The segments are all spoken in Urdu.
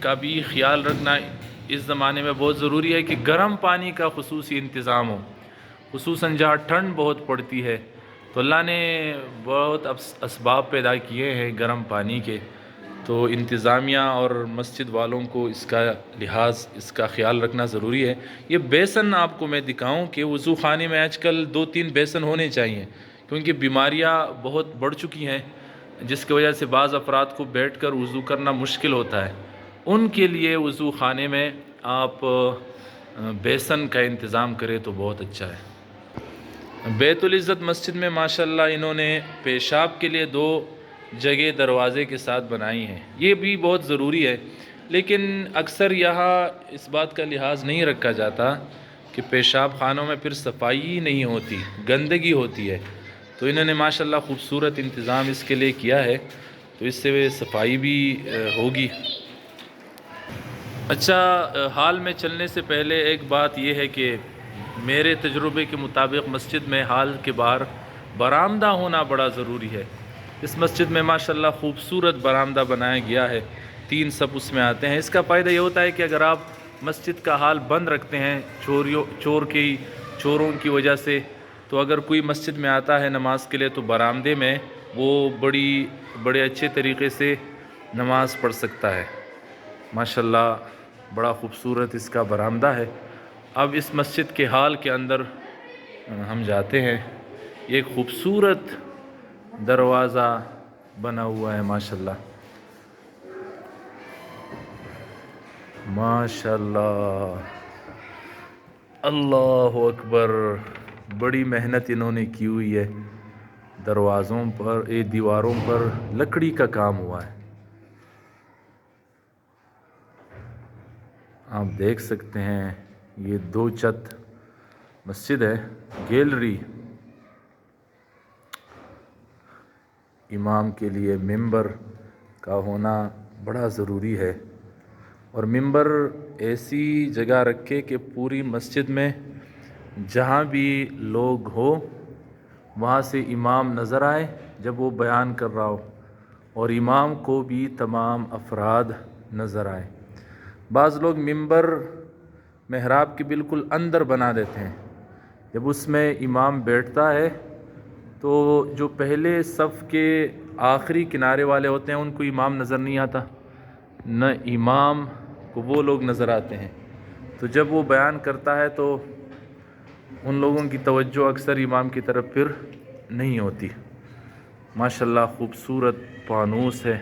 کا بھی خیال رکھنا اس زمانے میں بہت ضروری ہے کہ گرم پانی کا خصوصی انتظام ہو، خصوصاً جہاں ٹھنڈ بہت پڑتی ہے۔ تو اللہ نے بہت اسباب پیدا کیے ہیں گرم پانی کے، تو انتظامیہ اور مسجد والوں کو اس کا لحاظ، اس کا خیال رکھنا ضروری ہے۔ یہ بیسن آپ کو میں دکھاؤں کہ وضو خانے میں آج کل 2-3 بیسن ہونے چاہیے، کیونکہ بیماریاں بہت بڑھ چکی ہیں، جس کی وجہ سے بعض افراد کو بیٹھ کر وضو کرنا مشکل ہوتا ہے۔ ان کے لیے وضو خانے میں آپ بیسن کا انتظام کریں تو بہت اچھا ہے۔ بیت العزت مسجد میں ماشاءاللہ انہوں نے پیشاب کے لیے 2 جگہ دروازے کے ساتھ بنائی ہیں، یہ بھی بہت ضروری ہے، لیکن اکثر یہاں اس بات کا لحاظ نہیں رکھا جاتا کہ پیشاب خانوں میں پھر صفائی ہی نہیں ہوتی، گندگی ہوتی ہے۔ تو انہوں نے ماشاءاللہ خوبصورت انتظام اس کے لیے کیا ہے، تو اس سے صفائی بھی ہوگی۔ اچھا، حال میں چلنے سے پہلے ایک بات یہ ہے کہ میرے تجربے کے مطابق مسجد میں حال کے باہر برآمدہ ہونا بڑا ضروری ہے۔ اس مسجد میں ماشاءاللہ خوبصورت برآمدہ بنایا گیا ہے، 3 صف اس میں آتے ہیں۔ اس کا فائدہ یہ ہوتا ہے کہ اگر آپ مسجد کا حال بند رکھتے ہیں چوروں کی وجہ سے، تو اگر کوئی مسجد میں آتا ہے نماز کے لیے تو برآمدے میں وہ بڑے اچھے طریقے سے نماز پڑھ سکتا ہے۔ ماشاءاللہ بڑا خوبصورت اس کا برآمدہ ہے۔ اب اس مسجد کے حال کے اندر ہم جاتے ہیں۔ یہ خوبصورت دروازہ بنا ہوا ہے ماشاءاللہ، ماشاءاللہ، اللہ اکبر، بڑی محنت انہوں نے کی ہوئی ہے۔ دروازوں پر، دیواروں پر لکڑی کا کام ہوا ہے، آپ دیکھ سکتے ہیں۔ یہ 2 چھت مسجد ہے، گیلری، امام کے لیے ممبر کا ہونا بڑا ضروری ہے، اور ممبر ایسی جگہ رکھے کہ پوری مسجد میں جہاں بھی لوگ ہو وہاں سے امام نظر آئے جب وہ بیان کر رہا ہو، اور امام کو بھی تمام افراد نظر آئے۔ بعض لوگ ممبر محراب کے بالکل اندر بنا دیتے ہیں، جب اس میں امام بیٹھتا ہے تو جو پہلے صف کے آخری کنارے والے ہوتے ہیں ان کو امام نظر نہیں آتا، نہ امام کو وہ لوگ نظر آتے ہیں۔ تو جب وہ بیان کرتا ہے تو ان لوگوں کی توجہ اکثر امام کی طرف پھر نہیں ہوتی۔ ماشاءاللہ خوبصورت فانوس ہے۔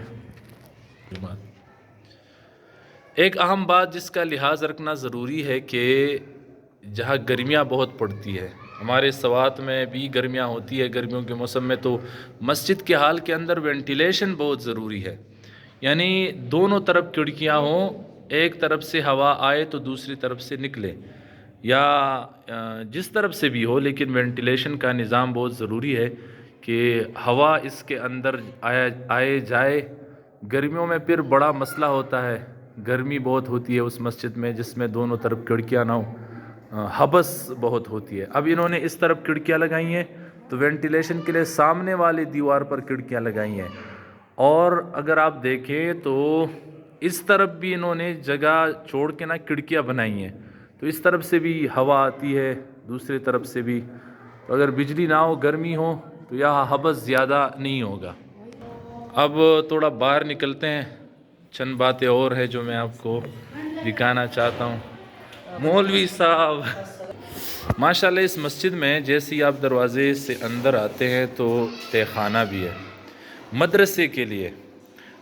ایک اہم بات جس کا لحاظ رکھنا ضروری ہے کہ جہاں گرمیاں بہت پڑتی ہے، ہمارے سوات میں بھی گرمیاں ہوتی ہے گرمیوں کے موسم میں، تو مسجد کے حال کے اندر وینٹیلیشن بہت ضروری ہے، یعنی دونوں طرف کھڑکیاں ہوں، ایک طرف سے ہوا آئے تو دوسری طرف سے نکلے، یا جس طرف سے بھی ہو، لیکن وینٹیلیشن کا نظام بہت ضروری ہے کہ ہوا اس کے اندر آئے جائے۔ گرمیوں میں پھر بڑا مسئلہ ہوتا ہے، گرمی بہت ہوتی ہے اس مسجد میں جس میں دونوں طرف کھڑکیاں نہ ہوں، حبس بہت ہوتی ہے۔ اب انہوں نے اس طرف کھڑکیاں لگائی ہیں تو وینٹیلیشن کے لیے سامنے والی دیوار پر کھڑکیاں لگائی ہیں، اور اگر آپ دیکھیں تو اس طرف بھی انہوں نے جگہ چھوڑ کے نا کھڑکیاں بنائی ہیں، تو اس طرف سے بھی ہوا آتی ہے، دوسری طرف سے بھی۔ تو اگر بجلی نہ ہو، گرمی ہو، تو یہاں حبس زیادہ نہیں ہوگا۔ اب تھوڑا باہر نکلتے ہیں، چند باتیں اور ہیں جو میں آپ کو دکھانا چاہتا ہوں۔ مولوی صاحب ماشاءاللہ اس مسجد میں جیسے ہی آپ دروازے سے اندر آتے ہیں تو تہہ خانہ بھی ہے مدرسے کے لیے۔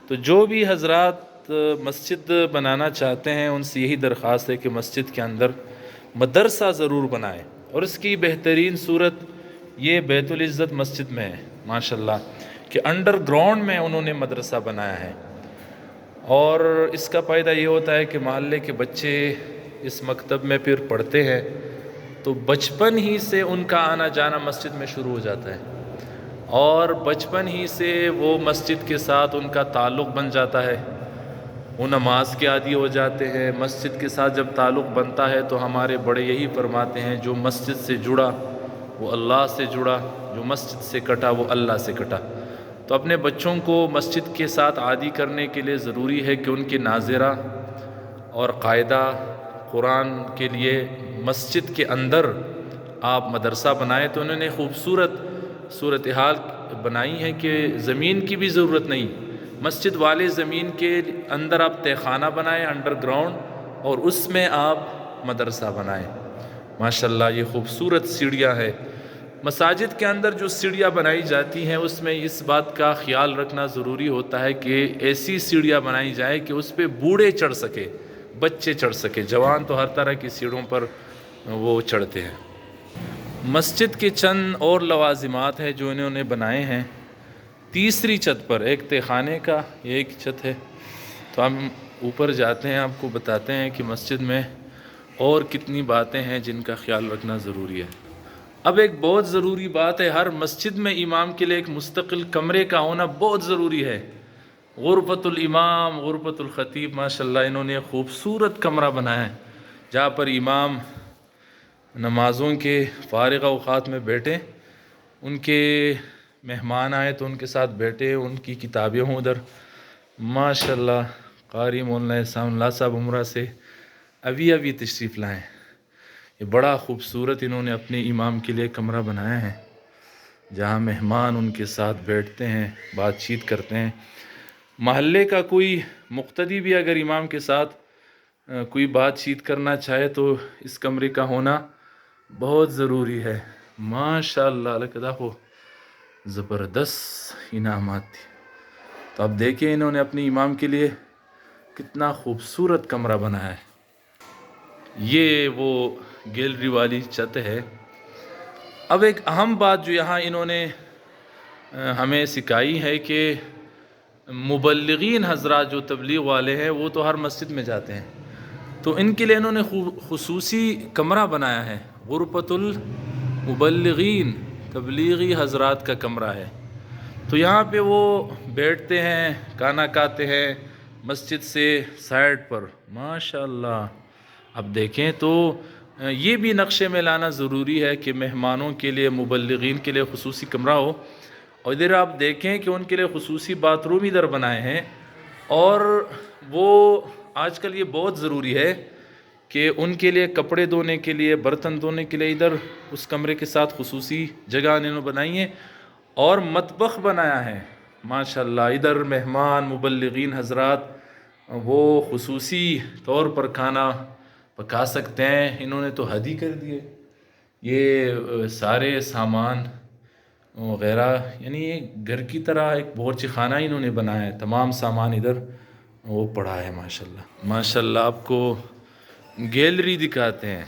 تو جو بھی حضرات مسجد بنانا چاہتے ہیں ان سے یہی درخواست ہے کہ مسجد کے اندر مدرسہ ضرور بنائیں، اور اس کی بہترین صورت یہ بیت العزت مسجد میں ہے ماشاءاللہ، کہ انڈر گراؤنڈ میں انہوں نے مدرسہ بنایا ہے، اور اس کا فائدہ یہ ہوتا ہے کہ محلے کے بچے اس مکتب میں پھر پڑھتے ہیں تو بچپن ہی سے ان کا آنا جانا مسجد میں شروع ہو جاتا ہے، اور بچپن ہی سے وہ مسجد کے ساتھ ان کا تعلق بن جاتا ہے، وہ نماز کے عادی ہو جاتے ہیں۔ مسجد کے ساتھ جب تعلق بنتا ہے تو ہمارے بڑے یہی فرماتے ہیں، جو مسجد سے جڑا وہ اللہ سے جڑا، جو مسجد سے کٹا وہ اللہ سے کٹا۔ تو تو اپنے بچوں کو مسجد کے ساتھ عادی کرنے کے لیے ضروری ہے کہ ان کے ناظرہ اور قاعدہ قرآن کے لیے مسجد کے اندر آپ مدرسہ بنائیں۔ تو انہوں نے خوبصورت صورتحال بنائی ہے کہ زمین کی بھی ضرورت نہیں، مسجد والے زمین کے اندر آپ تہہ خانہ بنائیں انڈر گراؤنڈ، اور اس میں آپ مدرسہ بنائیں۔ ماشاءاللہ یہ خوبصورت سیڑھیاں ہیں۔ مساجد کے اندر جو سیڑھیاں بنائی جاتی ہیں اس میں اس بات کا خیال رکھنا ضروری ہوتا ہے کہ ایسی سیڑھیاں بنائی جائے کہ اس پہ بوڑھے چڑھ سکے، بچے چڑھ سکے، جوان تو ہر طرح کی سیڑھیوں پر وہ چڑھتے ہیں۔ مسجد کے چند اور لوازمات ہیں جو انہوں نے بنائے ہیں۔ تیسری چھت پر ایک تہہ خانے کا یہ ایک چھت ہے، تو ہم اوپر جاتے ہیں، آپ کو بتاتے ہیں کہ مسجد میں اور کتنی باتیں ہیں جن کا خیال رکھنا ضروری ہے۔ اب ایک بہت ضروری بات ہے، ہر مسجد میں امام کے لیے ایک مستقل کمرے کا ہونا بہت ضروری ہے۔ غرفۃ الامام، غرفۃ الخطیب، ماشاءاللہ انہوں نے خوبصورت کمرہ بنایا ہے جہاں پر امام نمازوں کے فارغ اوقات میں بیٹھیں، ان کے مہمان آئے تو ان کے ساتھ بیٹھے، ان کی کتابیں ہوں ادھر۔ ماشاءاللہ قاری مولانا احسان اللہ صاحب عمرہ سے ابھی تشریف لائیں۔ یہ بڑا خوبصورت انہوں نے اپنے امام کے لیے کمرہ بنایا ہے جہاں مہمان ان کے ساتھ بیٹھتے ہیں، بات چیت کرتے ہیں۔ محلے کا کوئی مقتدی بھی اگر امام کے ساتھ کوئی بات چیت کرنا چاہے تو اس کمرے کا ہونا بہت ضروری ہے۔ ماشاءاللہ لقد ہو زبردست انعامات تھی۔ تو اب دیکھیں انہوں نے اپنے امام کے لیے کتنا خوبصورت کمرہ بنایا ہے۔ یہ وہ گیلری والی چھت ہے۔ اب ایک اہم بات جو یہاں انہوں نے ہمیں سکھائی ہے کہ مبلغین حضرات جو تبلیغ والے ہیں وہ تو ہر مسجد میں جاتے ہیں، تو ان کے لیے انہوں نے خصوصی کمرہ بنایا ہے، غرفۃ المبلغین، تبلیغی حضرات کا کمرہ ہے۔ تو یہاں پہ وہ بیٹھتے ہیں، کھانا کھاتے ہیں مسجد سے سائڈ پر۔ ماشاءاللہ اب دیکھیں تو یہ بھی نقشے میں لانا ضروری ہے کہ مہمانوں کے لیے، مبلغین کے لیے خصوصی کمرہ ہو۔ اور ادھر آپ دیکھیں کہ ان کے لیے خصوصی باتھ روم ادھر بنائے ہیں، اور وہ آج کل یہ بہت ضروری ہے کہ ان کے لیے کپڑے دھونے کے لیے، برتن دھونے کے لیے ادھر اس کمرے کے ساتھ خصوصی جگہ انہوں نے بنائی ہے، اور مطبخ بنایا ہے۔ ماشاءاللہ ادھر مہمان مبلغین حضرات وہ خصوصی طور پر کھانا پکا سکتے ہیں۔ انہوں نے تو حد ہی کر دیے، یہ سارے سامان وغیرہ، یعنی یہ گھر کی طرح ایک باورچی خانہ انہوں نے بنایا ہے، تمام سامان ادھر وہ پڑا ہے۔ ماشاءاللہ ماشاءاللہ آپ کو گیلری دکھاتے ہیں۔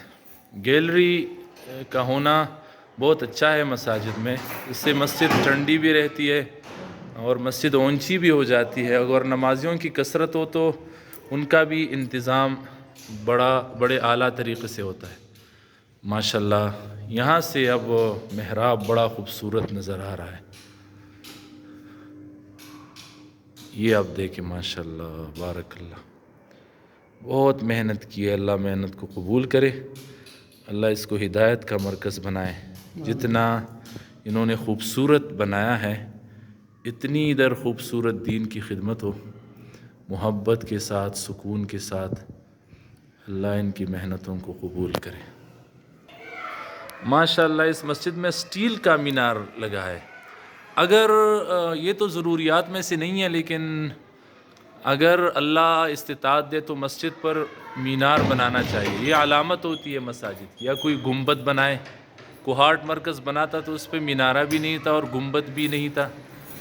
گیلری کا ہونا بہت اچھا ہے مساجد میں، اس سے مسجد ٹھنڈی بھی رہتی ہے اور مسجد اونچی بھی ہو جاتی ہے۔ اگر نمازیوں کی کثرت ہو تو ان کا بھی انتظام بڑے اعلیٰ طریقے سے ہوتا ہے۔ ماشاءاللہ یہاں سے اب محراب بڑا خوبصورت نظر آ رہا ہے۔ یہ آپ دیکھیں ماشاءاللہ بارک اللہ، بہت محنت کی ہے، اللہ محنت کو قبول کرے، اللہ اس کو ہدایت کا مرکز بنائے۔ جتنا انہوں نے خوبصورت بنایا ہے، اتنی ادھر خوبصورت دین کی خدمت ہو، محبت کے ساتھ، سکون کے ساتھ، اللہ ان کی محنتوں کو قبول کرے۔ ماشاءاللہ اس مسجد میں سٹیل کا مینار لگا ہے۔ اگر یہ تو ضروریات میں سے نہیں ہے، لیکن اگر اللہ استطاعت دے تو مسجد پر مینار بنانا چاہیے، یہ علامت ہوتی ہے مساجد کی۔ یا کوئی گنبد بنائے، کوہاٹ مرکز بناتا تو اس پہ مینارہ بھی نہیں تھا اور گنبد بھی نہیں تھا۔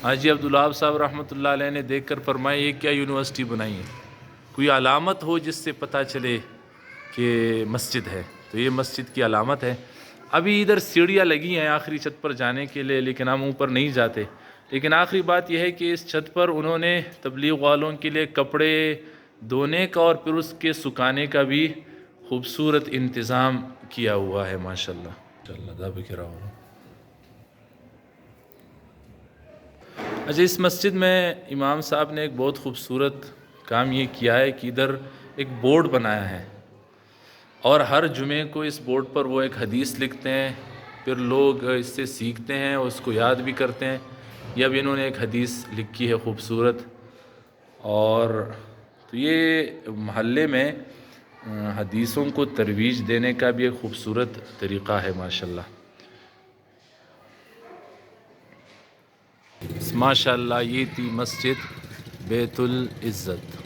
حاجی عبدالوہاب صاحب رحمۃ اللہ علیہ نے دیکھ کر فرمایا یہ کیا یونیورسٹی بنائی ہے، کوئی علامت ہو جس سے پتہ چلے کہ مسجد ہے، تو یہ مسجد کی علامت ہے۔ ابھی ادھر سیڑھیاں لگی ہیں آخری چھت پر جانے کے لیے، لیکن ہم اوپر نہیں جاتے۔ لیکن آخری بات یہ ہے کہ اس چھت پر انہوں نے تبلیغ والوں کے لیے کپڑے دھونے کا اور پھر اس کے سکھانے کا بھی خوبصورت انتظام کیا ہوا ہے۔ ماشاءاللہ اچھا، اس مسجد میں امام صاحب نے ایک بہت خوبصورت کام یہ کیا ہے کہ ادھر ایک بورڈ بنایا ہے، اور ہر جمعے کو اس بورڈ پر وہ ایک حدیث لکھتے ہیں، پھر لوگ اس سے سیکھتے ہیں اور اس کو یاد بھی کرتے ہیں۔ یہ اب انہوں نے ایک حدیث لکھی ہے خوبصورت، اور تو یہ محلے میں حدیثوں کو ترویج دینے کا بھی ایک خوبصورت طریقہ ہے ماشاءاللہ۔ ماشاءاللہ یہ تھی مسجد بیت العزت۔